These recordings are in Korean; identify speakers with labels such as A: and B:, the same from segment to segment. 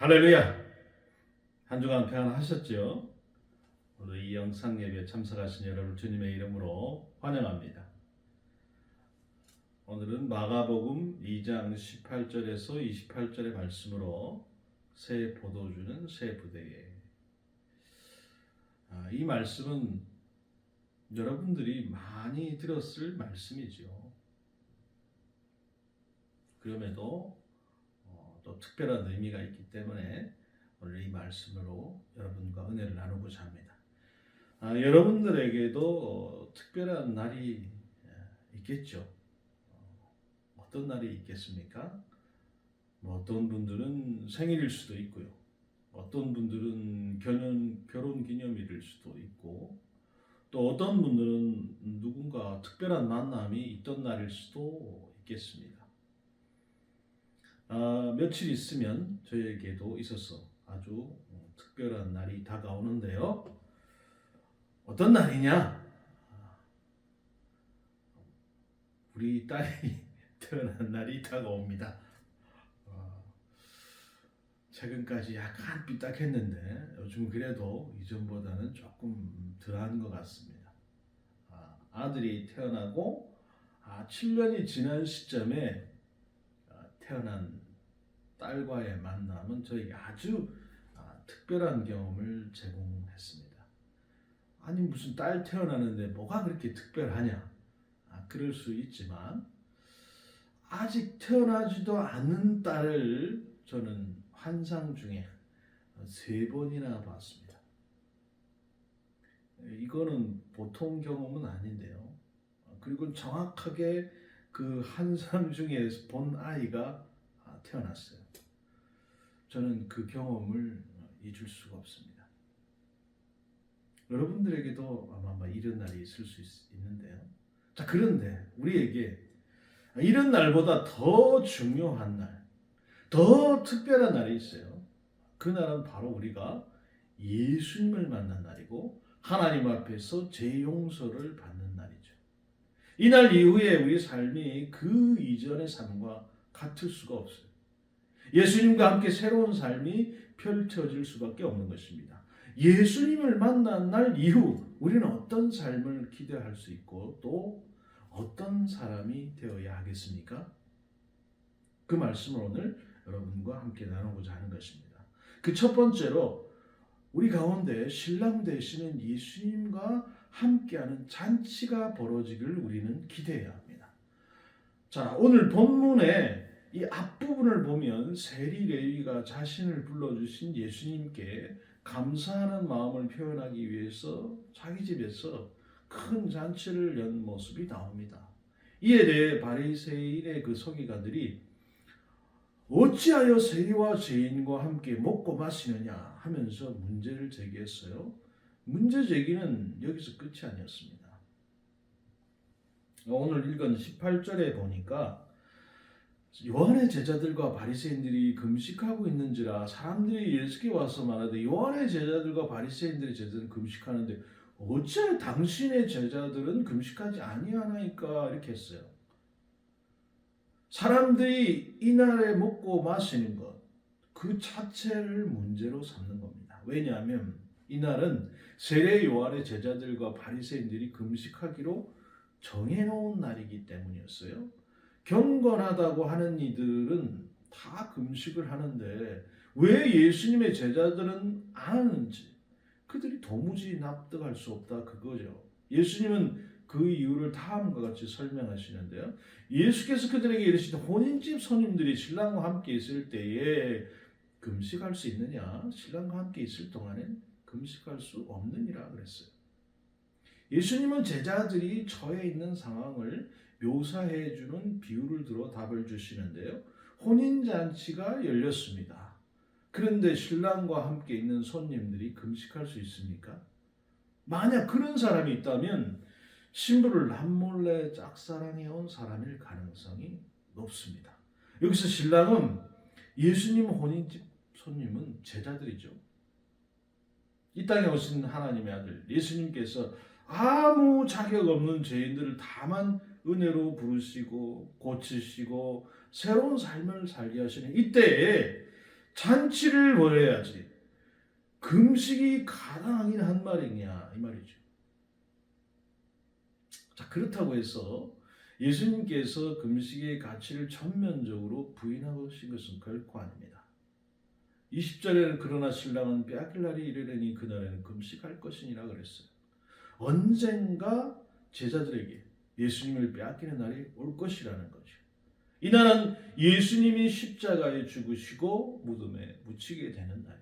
A: 할렐루야! 한 주간 평안하셨죠? 오늘 이 영상 예배에 참석하신 여러분 주님의 이름으로 환영합니다. 오늘은 마가복음 2장 18절에서 28절의 말씀으로 새 포도주는 새 부대에. 이 말씀은 여러분들이 많이 들었을 말씀이죠. 그럼에도 또 특별한 의미가 있기 때문에 오늘 이 말씀으로 여러분과 은혜를 나누고자 합니다. 여러분들에게도 특별한 날이 있겠죠. 어떤 날이 있겠습니까? 어떤 분들은 생일일 수도 있고요. 어떤 분들은 결혼 기념일일 수도 있고, 또 어떤 분들은 누군가 특별한 만남이 있던 날일 수도 있겠습니다. 며칠 있으면 저에게도 있어서 아주 특별한 날이 다가오는데요. 어떤 날이냐? 우리 딸이 태어난 날이 다가옵니다. 최근까지 약간 삐딱했는데 요즘 그래도 이전보다는 조금 덜한 것 같습니다. 아들이 태어나고 7년이 지난 시점에 태어난 딸과의 만남은 저에게 아주 특별한 경험을 제공했습니다. 아니 무슨 딸 태어나는데 뭐가 그렇게 특별하냐? 그럴 수 있지만 아직 태어나지도 않은 딸을 저는 환상 중에 3번이나 봤습니다. 이거는 보통 경험은 아닌데요. 그리고 정확하게 그 환상 중에 본 아이가 태어났어요. 저는 그 경험을 잊을 수가 없습니다. 여러분들에게도 아마 이런 날이 있을 수 있는데요. 자, 그런데 우리에게 이런 날보다 더 중요한 날, 더 특별한 날이 있어요. 그 날은 바로 우리가 예수님을 만난 날이고 하나님 앞에서 죄 용서를 받는 날이죠. 이날 이후에 우리 삶이 그 이전의 삶과 같을 수가 없어요. 예수님과 함께 새로운 삶이 펼쳐질 수밖에 없는 것입니다. 예수님을 만난 날 이후 우리는 어떤 삶을 기대할 수 있고 또 어떤 사람이 되어야 하겠습니까? 그 말씀을 오늘 여러분과 함께 나누고자 하는 것입니다. 그 첫 번째로 우리 가운데 신랑 되시는 예수님과 함께하는 잔치가 벌어지기를 우리는 기대해야 합니다. 자, 오늘 본문의 이 앞부분을 보면 세리 레위가 자신을 불러주신 예수님께 감사하는 마음을 표현하기 위해서 자기 집에서 큰 잔치를 연 모습이 나옵니다. 이에 대해 바리새인의 그 서기관들이 어찌하여 세리와 죄인과 함께 먹고 마시느냐 하면서 문제를 제기했어요. 문제 제기는 여기서 끝이 아니었습니다. 오늘 읽은 18절에 보니까 요한의 제자들과 바리새인들이 금식하고 있는지라 사람들이 예수께 와서 말하되 요한의 제자들과 바리새인들의 제자들은 금식하는데 어찌하여 당신의 제자들은 금식하지 아니하나이까 이렇게 했어요. 사람들이 이날에 먹고 마시는 것 그 자체를 문제로 삼는 겁니다. 왜냐하면 이날은 세례 요한의 제자들과 바리새인들이 금식하기로 정해놓은 날이기 때문이었어요. 경건하다고 하는 이들은 다 금식을 하는데 왜 예수님의 제자들은 안 하는지 그들이 도무지 납득할 수 없다 그거죠. 예수님은 그 이유를 다음과 같이 설명하시는데요. 예수께서 그들에게 이르시되 혼인집 손님들이 신랑과 함께 있을 때에 금식할 수 있느냐? 신랑과 함께 있을 동안엔 금식할 수 없느니라 그랬어요. 예수님은 제자들이 처해 있는 상황을 묘사해 주는 비유를 들어 답을 주시는데요. 혼인잔치가 열렸습니다. 그런데 신랑과 함께 있는 손님들이 금식할 수 있습니까? 만약 그런 사람이 있다면 신부를 남몰래 짝사랑해 온 사람일 가능성이 높습니다. 여기서 신랑은 예수님 혼인집 손님은 제자들이죠. 이 땅에 오신 하나님의 아들 예수님께서 아무 자격 없는 죄인들을 다만 은혜로 부르시고 고치시고 새로운 삶을 살게 하시는 이때에 잔치를 벌여야지 금식이 가능하긴 한 말이냐 이 말이죠. 자, 그렇다고 해서 예수님께서 금식의 가치를 전면적으로 부인하신 것은 결코 아닙니다. 20절에는 그러나 신랑은 빼앗길 날이 이르려니 그날에는 금식할 것이니라 그랬어요. 언젠가 제자들에게 예수님을 빼앗기는 날이 올 것이라는 거죠. 이 날은 예수님이 십자가에 죽으시고 무덤에 묻히게 되는 날입니다.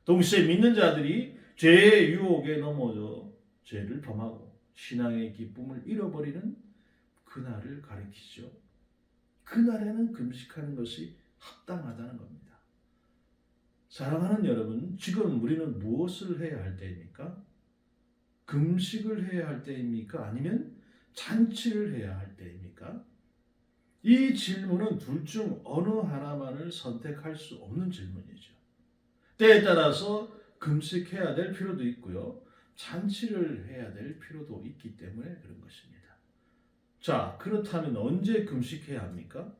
A: 동시에 믿는 자들이 죄의 유혹에 넘어져 죄를 범하고 신앙의 기쁨을 잃어버리는 그날을 가리키죠. 그날에는 금식하는 것이 합당하다는 겁니다. 사랑하는 여러분, 지금 우리는 무엇을 해야 할 때입니까? 금식을 해야 할 때입니까? 아니면 잔치를 해야 할 때입니까? 이 질문은 둘 중 어느 하나만을 선택할 수 없는 질문이죠. 때에 따라서 금식해야 될 필요도 있고요. 잔치를 해야 될 필요도 있기 때문에 그런 것입니다. 자, 그렇다면 언제 금식해야 합니까?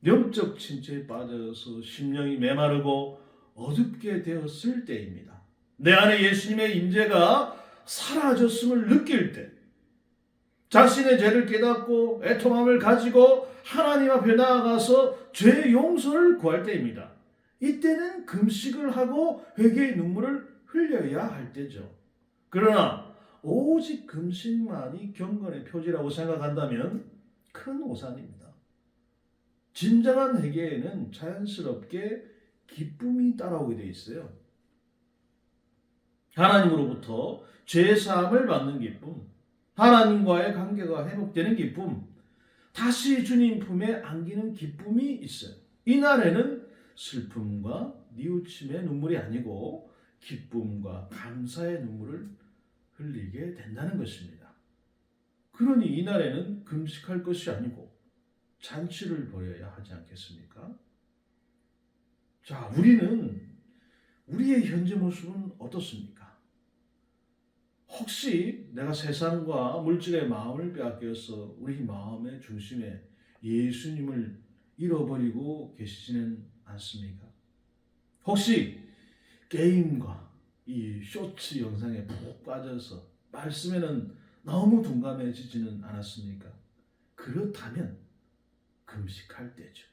A: 영적 침체에 빠져서 심령이 메마르고 어둡게 되었을 때입니다. 내 안에 예수님의 임재가 사라졌음을 느낄 때, 자신의 죄를 깨닫고 애통함을 가지고 하나님 앞에 나아가서 죄 용서를 구할 때입니다. 이때는 금식을 하고 회개의 눈물을 흘려야 할 때죠. 그러나 오직 금식만이 경건의 표지라고 생각한다면 큰 오산입니다. 진정한 회개에는 자연스럽게 기쁨이 따라오게 돼 있어요. 하나님으로부터 죄 사함을 받는 기쁨, 하나님과의 관계가 회복되는 기쁨, 다시 주님 품에 안기는 기쁨이 있어요. 이날에는 슬픔과 뉘우침의 눈물이 아니고 기쁨과 감사의 눈물을 흘리게 된다는 것입니다. 그러니 이날에는 금식할 것이 아니고 잔치를 벌여야 하지 않겠습니까? 자, 우리의 현재 모습은 어떻습니까? 혹시 내가 세상과 물질의 마음을 빼앗겨서 우리 마음의 중심에 예수님을 잃어버리고 계시지는 않습니까? 혹시 게임과 이 쇼츠 영상에 푹 빠져서 말씀에는 너무 둔감해지지는 않았습니까? 그렇다면 금식할 때죠.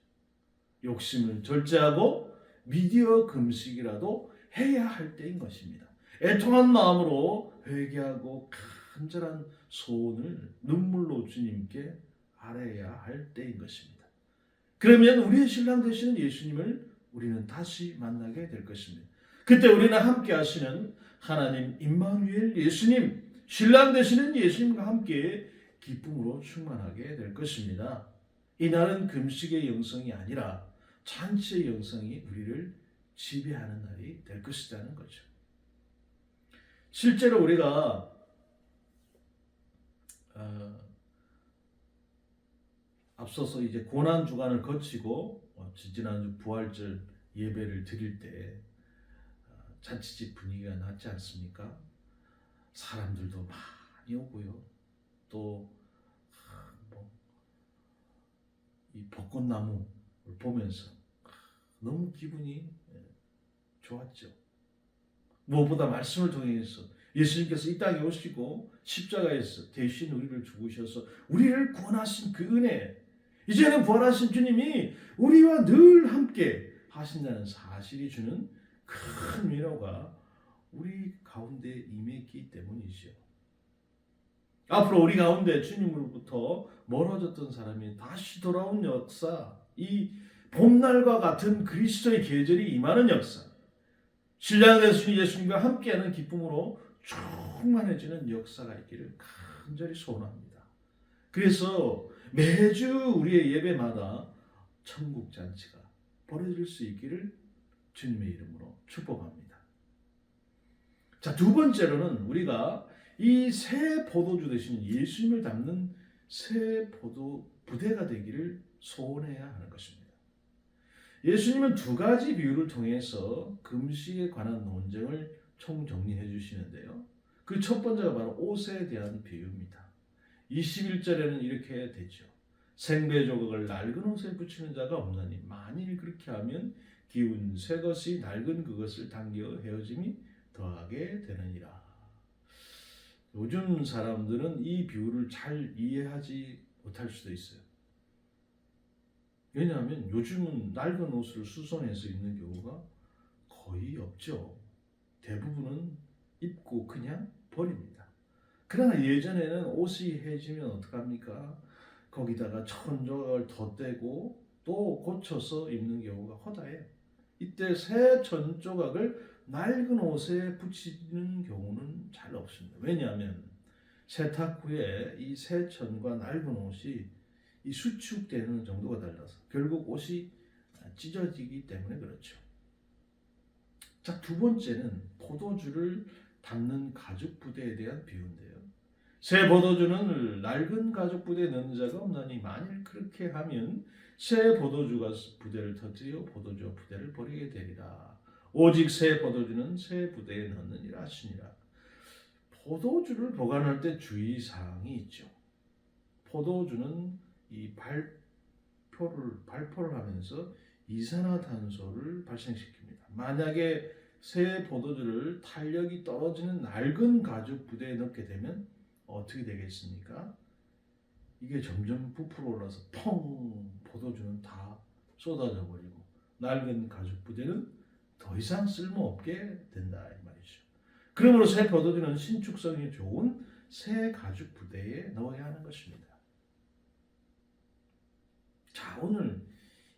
A: 욕심을 절제하고 미디어 금식이라도 해야 할 때인 것입니다. 애통한 마음으로 회개하고 간절한 소원을 눈물로 주님께 아뢰야 할 때인 것입니다. 그러면 우리의 신랑 되시는 예수님을 우리는 다시 만나게 될 것입니다. 그때 우리는 함께 하시는 하나님 임마누엘 예수님, 신랑 되시는 예수님과 함께 기쁨으로 충만하게 될 것입니다. 이날은 금식의 영성이 아니라 잔치의 영성이 우리를 지배하는 날이 될 것이라는 거죠. 실제로 우리가 앞서서 이제 고난 주간을 거치고 지지난주 부활절 예배를 드릴 때 잔치집 분위기가 났지 않습니까? 사람들도 많이 오고요. 또 이 벚꽃나무를 보면서 너무 기분이 좋았죠. 무엇보다 말씀을 통해서 예수님께서 이 땅에 오시고 십자가에서 대신 우리를 죽으셔서 우리를 구원하신 그 은혜, 이제는 부활하신 주님이 우리와 늘 함께 하신다는 사실이 주는 큰 위로가 우리 가운데 임했기 때문이죠. 앞으로 우리 가운데 주님으로부터 멀어졌던 사람이 다시 돌아온 역사, 이 봄날과 같은 그리스도의 계절이 임하는 역사, 신랑 되신 예수님과 함께하는 기쁨으로 충만해지는 역사가 있기를 간절히 소원합니다. 그래서 매주 우리의 예배마다 천국 잔치가 벌어질 수 있기를 주님의 이름으로 축복합니다. 자, 두 번째로는 우리가 이 새 포도주 되신 예수님을 담는 새 포도 부대가 되기를 소원해야 하는 것입니다. 예수님은 두 가지 비유를 통해서 금식에 관한 논쟁을 총정리해 주시는데요. 그 첫 번째가 바로 옷에 대한 비유입니다. 21절에는 이렇게 되죠. 생배 조각을 낡은 옷에 붙이는 자가 없나니 만일 그렇게 하면 기운 새 것이 낡은 그것을 당겨 헤어짐이 더하게 되느니라. 요즘 사람들은 이 비유를 잘 이해하지 못할 수도 있어요. 왜냐하면 요즘은 낡은 옷을 수선해서 입는 경우가 거의 없죠. 대부분은 입고 그냥 버립니다. 그러나 예전에는 옷이 해지면 어떡합니까? 거기다가 천조각을 덧대고 또 고쳐서 입는 경우가 허다해요. 이때 새 천조각을 낡은 옷에 붙이는 경우는 잘 없습니다. 왜냐하면 세탁 후에 이 새 천과 낡은 옷이 이 수축되는 정도가 달라서 결국 옷이 찢어지기 때문에 그렇죠. 자, 두 번째는 포도주를 담는 가죽 부대에 대한 비유인데요. 새 포도주는 낡은 가죽 부대에 넣는 자가 없나니 만일 그렇게 하면 새 포도주가 부대를 터뜨려 포도주와 부대를 버리게 되리라. 오직 새 포도주는 새 부대에 넣느니라 하시니라. 포도주를 보관할 때 주의사항이 있죠. 포도주는 이 발포를 하면서 이산화탄소를 발생시킵니다. 만약에 새 포도주를 탄력이 떨어지는 낡은 가죽 부대에 넣게 되면 어떻게 되겠습니까? 이게 점점 부풀어 올라서 펑 포도주는 다 쏟아져 버리고 낡은 가죽 부대는 더 이상 쓸모없게 된다 이 말이죠. 그러므로 새 포도주는 신축성이 좋은 새 가죽 부대에 넣어야 하는 것입니다. 자, 오늘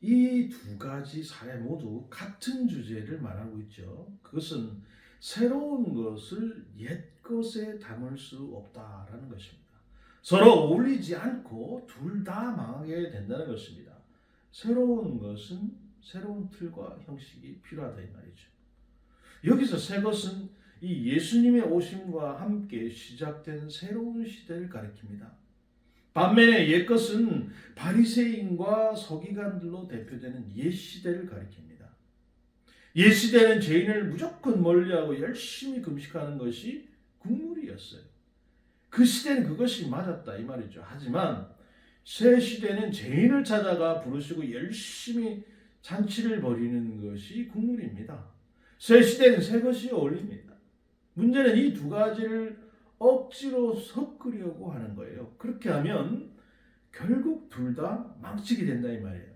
A: 이 두 가지 사례 모두 같은 주제를 말하고 있죠. 그것은 새로운 것을 옛 것에 담을 수 없다라는 것입니다. 서로 어울리지 않고 둘 다 망하게 된다는 것입니다. 새로운 것은 새로운 틀과 형식이 필요하다 이 말이죠. 여기서 새 것은 이 예수님의 오심과 함께 시작된 새로운 시대를 가리킵니다. 반면에 옛것은 바리새인과 서기관들로 대표되는 옛 시대를 가리킵니다. 옛 시대는 죄인을 무조건 멀리하고 열심히 금식하는 것이 국룰이었어요. 그 시대는 그것이 맞았다 이 말이죠. 하지만 새 시대는 죄인을 찾아가 부르시고 열심히 잔치를 벌이는 것이 국룰입니다. 새 시대는 새 것이 어울립니다. 문제는 이 두 가지를 억지로 섞으려고 하는 거예요. 그렇게 하면 결국 둘 다 망치게 된다 이 말이에요.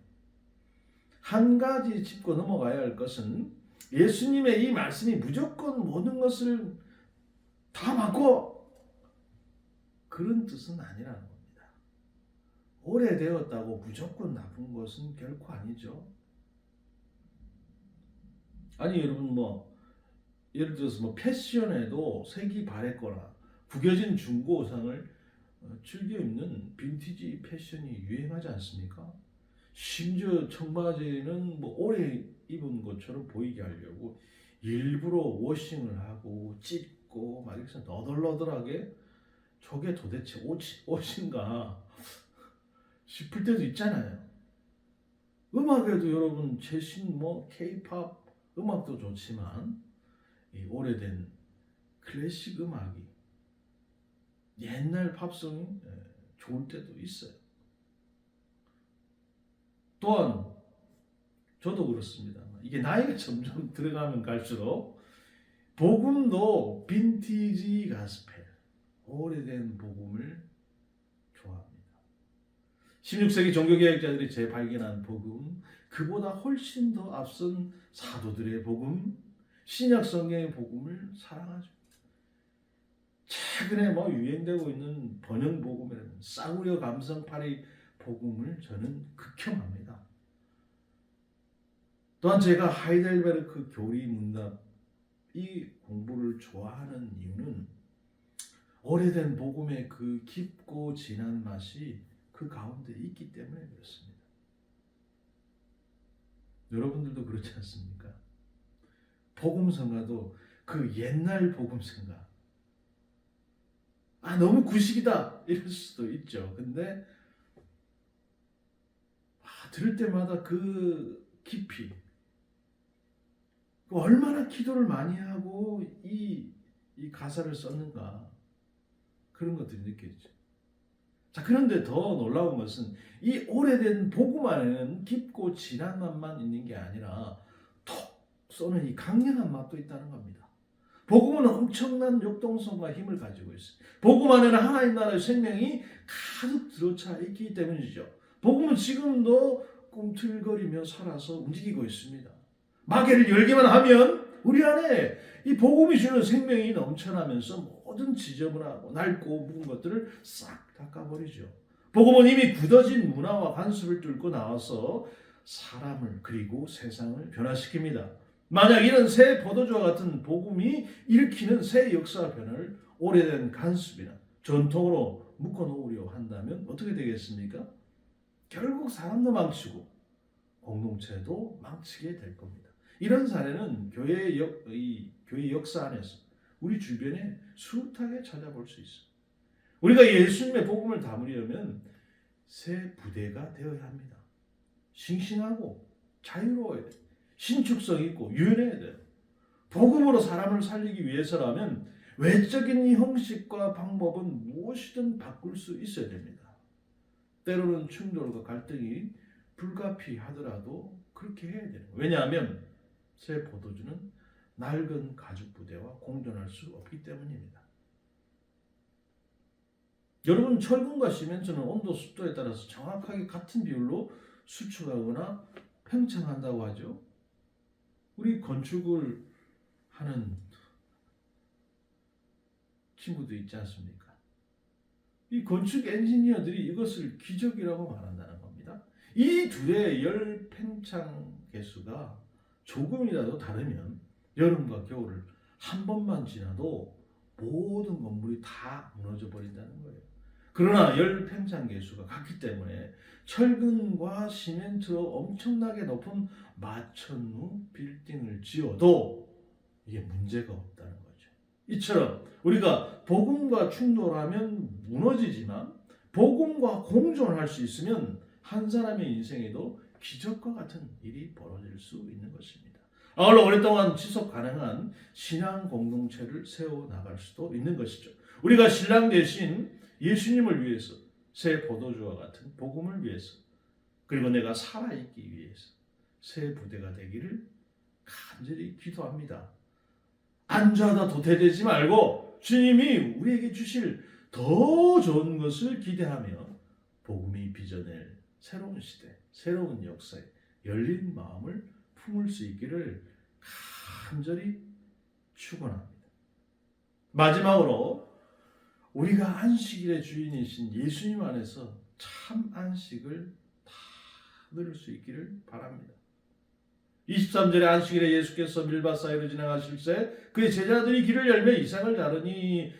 A: 한 가지 짚고 넘어가야 할 것은 예수님의 이 말씀이 무조건 모든 것을 다 바꿔 그런 뜻은 아니라는 겁니다. 오래되었다고 무조건 나쁜 것은 결코 아니죠. 아니 여러분 예를 들어서 패션에도 색이 바랬거나 구겨진 중고 의상을 즐겨 입는 빈티지 패션이 유행하지 않습니까? 심지어 청바지는 오래 입은 것처럼 보이게 하려고 일부러 워싱을 하고 찢고 막 이렇게 너덜너덜하게 저게 도대체 옷인가 싶을 때도 있잖아요. 음악에도 여러분 최신 K-팝 음악도 좋지만 이 오래된 클래식 음악이 옛날 팝송이 좋을 때도 있어요. 또한 저도 그렇습니다. 이게 나이가 점점 들어가면 갈수록 복음도 빈티지 가스펠, 오래된 복음을 좋아합니다. 16세기 종교개혁자들이 재발견한 복음, 그보다 훨씬 더 앞선 사도들의 복음, 신약 성경의 복음을 사랑하죠. 최근에 유행되고 있는 번영 복음이라는 싸구려 감성파리 복음을 저는 극혐합니다. 또한 제가 하이델베르크 교리 문답 이 공부를 좋아하는 이유는 오래된 복음의 그 깊고 진한 맛이 그 가운데 있기 때문에 그렇습니다. 여러분들도 그렇지 않습니까? 복음성가도 그 옛날 복음성가 너무 구식이다 이럴 수도 있죠. 근데 들을 때마다 그 깊이 얼마나 기도를 많이 하고 이 가사를 썼는가 그런 것들이 느껴지죠. 자, 그런데 더 놀라운 것은 이 오래된 복음 안에는 깊고 진한 맛만 있는 게 아니라 톡 쏘는 이 강력한 맛도 있다는 겁니다. 복음은 엄청난 역동성과 힘을 가지고 있어요. 복음 안에는 하나님 나라의 생명이 가득 들어차 있기 때문이죠. 복음은 지금도 꿈틀거리며 살아서 움직이고 있습니다. 마개를 열기만 하면 우리 안에 이 복음이 주는 생명이 넘쳐나면서 모든 지저분하고 낡고 묵은 것들을 싹 닦아버리죠. 복음은 이미 굳어진 문화와 관습을 뚫고 나와서 사람을 그리고 세상을 변화시킵니다. 만약 이런 새 포도주와 같은 복음이 일으키는 새 역사 변화를 오래된 관습이나 전통으로 묶어놓으려 한다면 어떻게 되겠습니까? 결국 사람도 망치고 공동체도 망치게 될 겁니다. 이런 사례는 교회 역사 안에서 우리 주변에 숱하게 찾아볼 수 있어요. 우리가 예수님의 복음을 담으려면 새 부대가 되어야 합니다. 싱싱하고 자유로워야 돼요. 신축성 있고 유연해야 돼요. 복음으로 사람을 살리기 위해서라면 외적인 형식과 방법은 무엇이든 바꿀 수 있어야 됩니다. 때로는 충돌과 갈등이 불가피하더라도 그렇게 해야 돼요. 왜냐하면 새 포도주는 낡은 가죽 부대와 공존할 수 없기 때문입니다. 여러분, 철근과 시멘트는 온도, 습도에 따라서 정확하게 같은 비율로 수축하거나 팽창한다고 하죠. 우리 건축을 하는 친구도 있지 않습니까? 이 건축 엔지니어들이 이것을 기적이라고 말한다는 겁니다. 이 둘의 열 팽창 개수가 조금이라도 다르면 여름과 겨울을 한 번만 지나도 모든 건물이 다 무너져 버린다는 거예요. 그러나 열 팽창 개수가 같기 때문에 철근과 시멘트로 엄청나게 높은 마천루 빌딩을 지어도 이게 문제가 없다는 거죠. 이처럼 우리가 복음과 충돌하면 무너지지만 복음과 공존할 수 있으면 한 사람의 인생에도 기적과 같은 일이 벌어질 수 있는 것입니다. 아울러 오랫동안 지속 가능한 신앙 공동체를 세워나갈 수도 있는 것이죠. 우리가 신랑 대신 예수님을 위해서, 새 포도주와 같은 복음을 위해서, 그리고 내가 살아있기 위해서 새 부대가 되기를 간절히 기도합니다. 안주하다 도태되지 말고 주님이 우리에게 주실 더 좋은 것을 기대하며 복음이 빚어낼 새로운 시대, 새로운 역사에 열린 마음을 품을 수 있기를 간절히 축원합니다. 마지막으로 우리가 안식일의 주인이신 예수님 안에서 참 안식을 다 누릴 수 있기를 바랍니다. 23절의 안식일에 예수께서 밀밭 사이로 지나가실 때 그의 제자들이 길을 열며 이삭을 다루니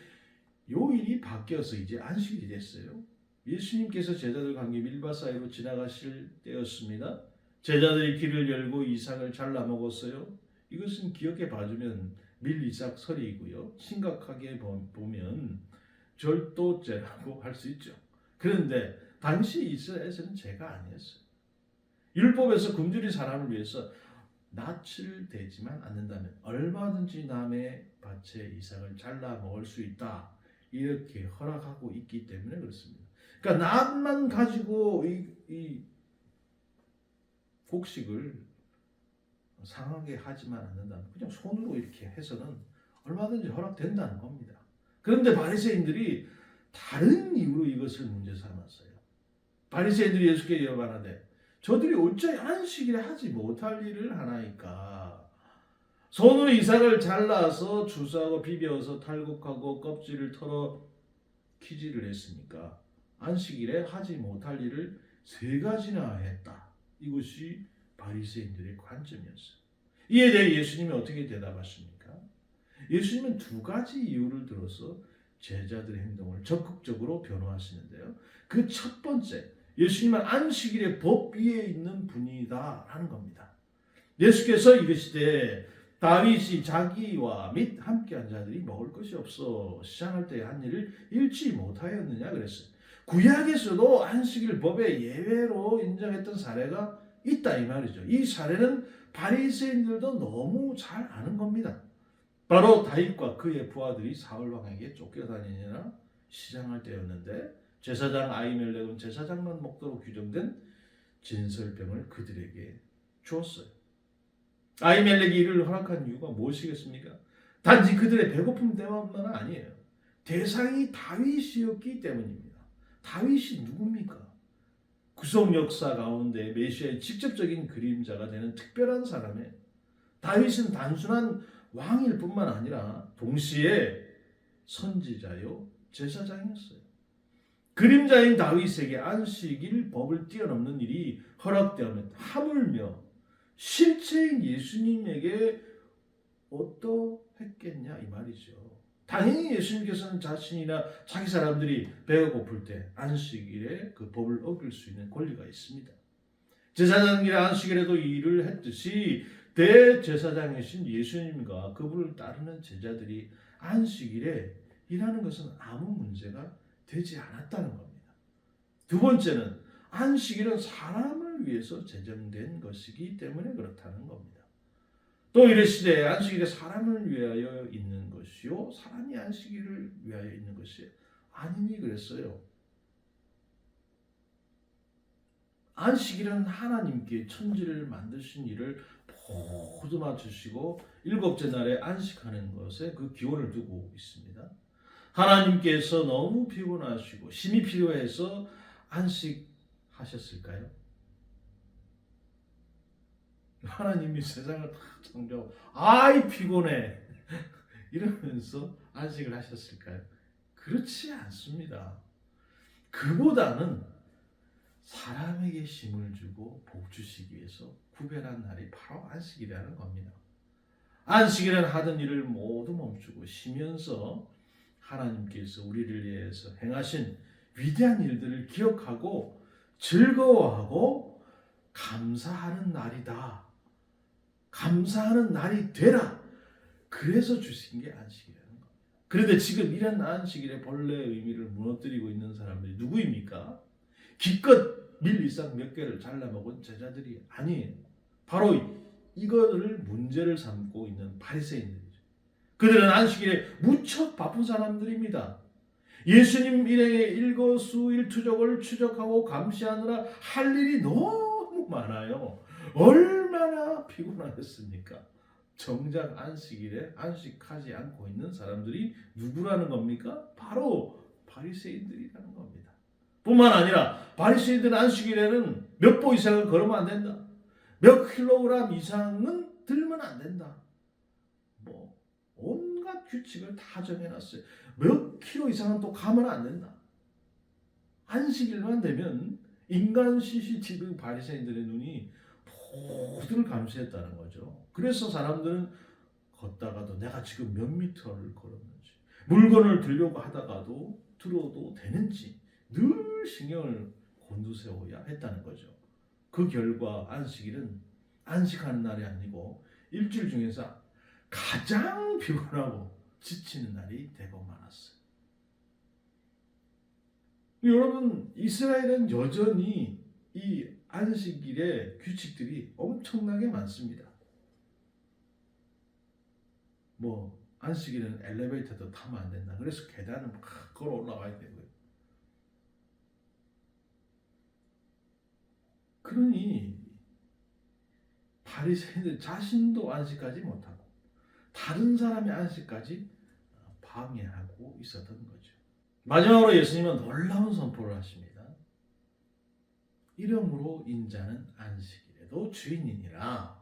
A: 요일이 바뀌어서 이제 안식일이 됐어요. 예수님께서 제자들과 함께 밀밭 사이로 지나가실 때였습니다. 제자들이 길을 열고 이삭을 잘라 먹었어요. 이것은 기억해 봐주면 밀이삭 설이고요. 심각하게 보면 절도죄라고 할 수 있죠. 그런데 당시 이스라엘에서는 죄가 아니었어요. 율법에서 굶주린 사람을 위해서 낯을 대지만 않는다면 얼마든지 남의 밭에 이삭을 잘라 먹을 수 있다. 이렇게 허락하고 있기 때문에 그렇습니다. 그러니까 낯만 가지고 이 곡식을 상하게 하지만 않는다면 그냥 손으로 이렇게 해서는 얼마든지 허락된다는 겁니다. 그런데 바리새인들이 다른 이유로 이것을 문제 삼았어요. 바리새인들이 예수께 여쭤가는데 저들이 어찌 안식일에 하지 못할 일을 하나이까? 손으로 이삭을 잘라서 주사하고 비벼서 탈곡하고 껍질을 털어 키질을 했으니까 안식일에 하지 못할 일을 3가지나 했다. 이것이 바리새인들의 관점이었어요. 이에 대해 예수님이 어떻게 대답하십니까? 예수님은 2가지 이유를 들어서 제자들의 행동을 적극적으로 변호하시는데요. 그 첫 번째, 예수님은 안식일의 법 위에 있는 분이다라는 겁니다. 예수께서 이르시되 다윗이 자기와 및 함께한 자들이 먹을 것이 없어 시장할 때 한 일을 잃지 못하였느냐 그랬어요. 구약에서도 안식일 법의 예외로 인정했던 사례가 있다 이 말이죠. 이 사례는 바리새인들도 너무 잘 아는 겁니다. 바로 다윗과 그의 부하들이 사울 왕에게 쫓겨다니느라 시장할 때였는데 제사장 아히멜렉은 제사장만 먹도록 규정된 진설병을 그들에게 주었어요. 아히멜렉이 이를 허락한 이유가 무엇이겠습니까? 단지 그들의 배고픔 때문만 아니에요. 대상이 다윗이었기 때문입니다. 다윗이 누굽니까? 구속 역사 가운데 메시아의 직접적인 그림자가 되는 특별한 사람이에요. 다윗은 단순한 왕일 뿐만 아니라 동시에 선지자요 제사장이었어요. 그림자인 다윗에게 안식일 법을 뛰어넘는 일이 허락되었는데 하물며 실체인 예수님에게 어떠했겠냐 이 말이죠. 당연히 예수님께서는 자신이나 자기 사람들이 배가 고플 때 안식일에 그 법을 어길 수 있는 권리가 있습니다. 제사장들이 안식일에도 일을 했듯이 대제사장이신 예수님과 그분을 따르는 제자들이 안식일에 일하는 것은 아무 문제가 되지 않았다는 겁니다. 두 번째는 안식일은 사람을 위해서 제정된 것이기 때문에 그렇다는 겁니다. 또 이르시되 안식일에 사람을 위하여 있는 것이요 사람이 안식일을 위하여 있는 것이 아니니 그랬어요. 안식일은 하나님께 천지를 만드신 일을 모두 마치시고 일곱째 날에 안식하는 것에 그 기원을 두고 있습니다. 하나님께서 너무 피곤하시고 힘이 필요해서 안식하셨을까요? 하나님이 세상을 다 창조하고 아이 피곤해 이러면서 안식을 하셨을까요? 그렇지 않습니다. 그보다는 사람에게 힘을 주고 복 주시기 위해서 구별한 날이 바로 안식일이라는 겁니다. 안식일은 하던 일을 모두 멈추고 쉬면서 하나님께서 우리를 위해서 행하신 위대한 일들을 기억하고 즐거워하고 감사하는 날이다. 감사하는 날이 되라. 그래서 주신 게 안식이라는 겁니다. 그런데 지금 이런 안식일의 본래의 의미를 무너뜨리고 있는 사람들이 누구입니까? 기껏 밀리상 몇 개를 잘라먹은 제자들이 아니에요. 바로 이거를 문제를 삼고 있는 바리새인들이죠. 그들은 안식일에 무척 바쁜 사람들입니다. 예수님 일행의 일거수일투족을 추적하고 감시하느라 할 일이 너무 많아요. 얼마나 피곤하겠습니까? 정작 안식일에 안식하지 않고 있는 사람들이 누구라는 겁니까? 바로 바리새인들이라는 겁니다. 뿐만 아니라 바리새인들은 안식일에는 몇 보 이상은 걸으면 안 된다. 몇 킬로그램 이상은 들면 안 된다. 뭐 온갖 규칙을 다 정해놨어요. 몇 킬로 이상은 또 가면 안 된다. 안식일만 되면 인간 CCTV 바리새인들의 눈이 모두를 감시했다는 거죠. 그래서 사람들은 걷다가도 내가 지금 몇 미터를 걸었는지 물건을 들려고 하다가도 들어도 되는지 늘 신경을 곤두세워야 했다는 거죠. 그 결과 안식일은 안식하는 날이 아니고 일주일 중에서 가장 피곤하고 지치는 날이 되고 말았어요. 여러분, 이스라엘은 여전히 이 안식일의 규칙들이 엄청나게 많습니다. 뭐 안식일에는 엘리베이터도 타면 안 된다. 그래서 계단을 막 걸어 올라와야 되고요. 그러니 바리새인들 자신도 안식하지 못하고 다른 사람의 안식까지 방해하고 있었던 거죠. 마지막으로 예수님은 놀라운 선포를 하십니다. 이러므로 인자는 안식일에도 주인이니라.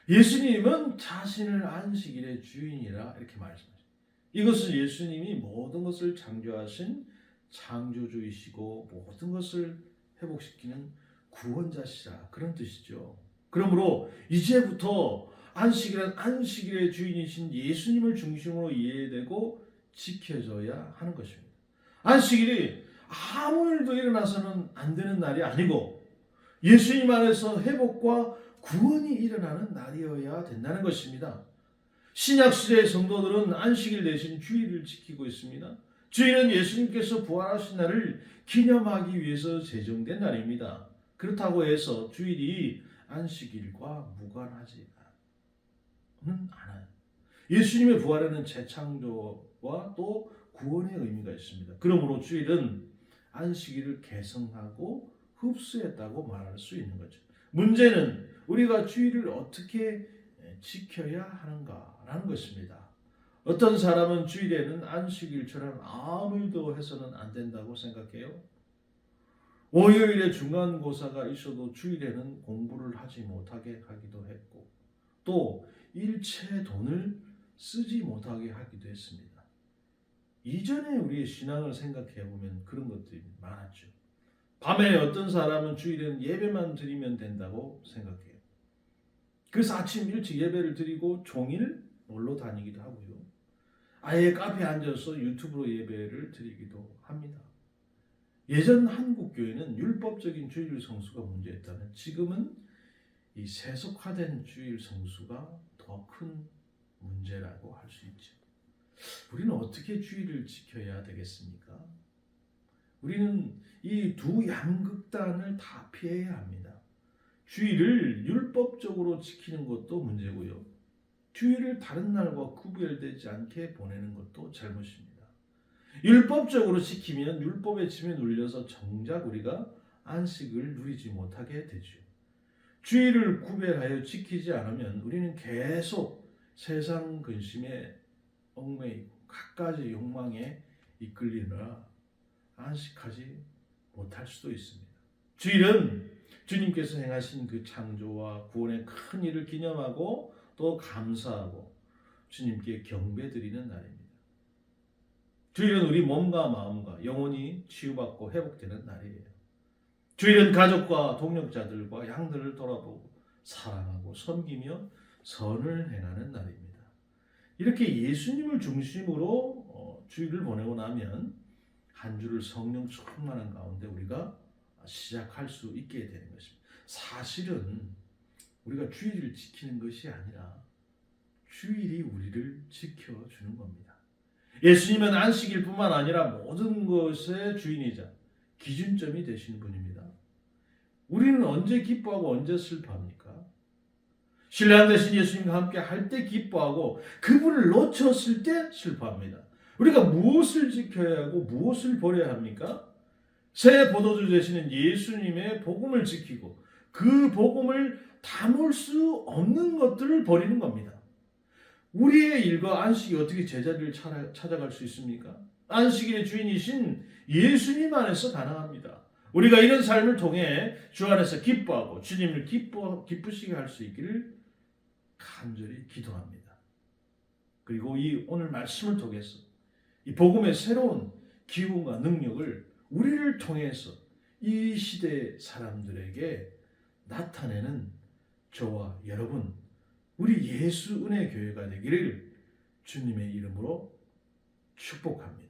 A: 예수님은 자신을 안식일의 주인이라 이렇게 말씀하십니다. 이것은 예수님이 모든 것을 창조하신 창조주이시고 모든 것을 회복시키는 구원자시라 그런 뜻이죠. 그러므로 이제부터 안식일은 안식일의 주인이신 예수님을 중심으로 이해되고 지켜져야 하는 것입니다. 안식일이 아무 일도 일어나서는 안 되는 날이 아니고 예수님 안에서 회복과 구원이 일어나는 날이어야 된다는 것입니다. 신약시대의 성도들은 안식일 대신 주일을 지키고 있습니다. 주일은 예수님께서 부활하신 날을 기념하기 위해서 제정된 날입니다. 그렇다고 해서 주일이 안식일과 무관하지 않아요. 예수님의 부활에는 재창조와 또 구원의 의미가 있습니다. 그러므로 주일은 안식일을 개성하고 흡수했다고 말할 수 있는 거죠. 문제는 우리가 주일을 어떻게 지켜야 하는가라는 것입니다. 어떤 사람은 주일에는 안식일처럼 아무 일도 해서는 안 된다고 생각해요. 월요일에 중간고사가 있어도 주일에는 공부를 하지 못하게 하기도 했고 또 일체 돈을 쓰지 못하게 하기도 했습니다. 이전에 우리의 신앙을 생각해 보면 그런 것들이 많았죠. 밤에 어떤 사람은 주일에는 예배만 드리면 된다고 생각해요. 그래서 아침 일찍 예배를 드리고 종일 놀러 다니기도 하고요. 아예 카페에 앉아서 유튜브로 예배를 드리기도 합니다. 예전 한국 교회는 율법적인 주일 성수가 문제였다면 지금은 이 세속화된 주일 성수가 더 큰 문제라고 할 수 있죠. 우리는 어떻게 주일을 지켜야 되겠습니까? 우리는 이 두 양극단을 다 피해야 합니다. 주일을 율법적으로 지키는 것도 문제고요. 주일을 다른 날과 구별되지 않게 보내는 것도 잘못입니다. 율법적으로 지키면 율법의 짐에 눌려서 정작 우리가 안식을 누리지 못하게 되죠. 주일을 구별하여 지키지 않으면 우리는 계속 세상 근심에 얽매이고 갖가지 욕망에 이끌리느라 안식하지 못할 수도 있습니다. 주일은 주님께서 행하신 그 창조와 구원의 큰 일을 기념하고 또 감사하고 주님께 경배드리는 날입니다. 주일은 우리 몸과 마음과 영혼이 치유받고 회복되는 날이에요. 주일은 가족과 동역자들과 양들을 돌아보고 사랑하고 섬기며 선을 행하는 날입니다. 이렇게 예수님을 중심으로 주일을 보내고 나면 한 주를 성령 충만한 가운데 우리가 시작할 수 있게 되는 것입니다. 사실은 우리가 주일을 지키는 것이 아니라 주일이 우리를 지켜주는 겁니다. 예수님은 안식일뿐만 아니라 모든 것의 주인이자 기준점이 되시는 분입니다. 우리는 언제 기뻐하고 언제 슬퍼합니까? 신뢰한 대신 예수님과 함께 할 때 기뻐하고 그분을 놓쳤을 때 슬퍼합니다. 우리가 무엇을 지켜야 하고 무엇을 버려야 합니까? 새 포도주 되시는 예수님의 복음을 지키고 그 복음을 담을 수 없는 것들을 버리는 겁니다. 우리의 일과 안식이 어떻게 제자리를 찾아갈 수 있습니까? 안식일의 주인이신 예수님 안에서 가능합니다. 우리가 이런 삶을 통해 주 안에서 기뻐하고 주님을 기쁘시게 할 수 있기를 간절히 기도합니다. 그리고 이 오늘 말씀을 통해서 이 복음의 새로운 기운과 능력을 우리를 통해서 이 시대 사람들에게 나타내는 저와 여러분, 우리 예수 은혜 교회가 되기를 주님의 이름으로 축복합니다.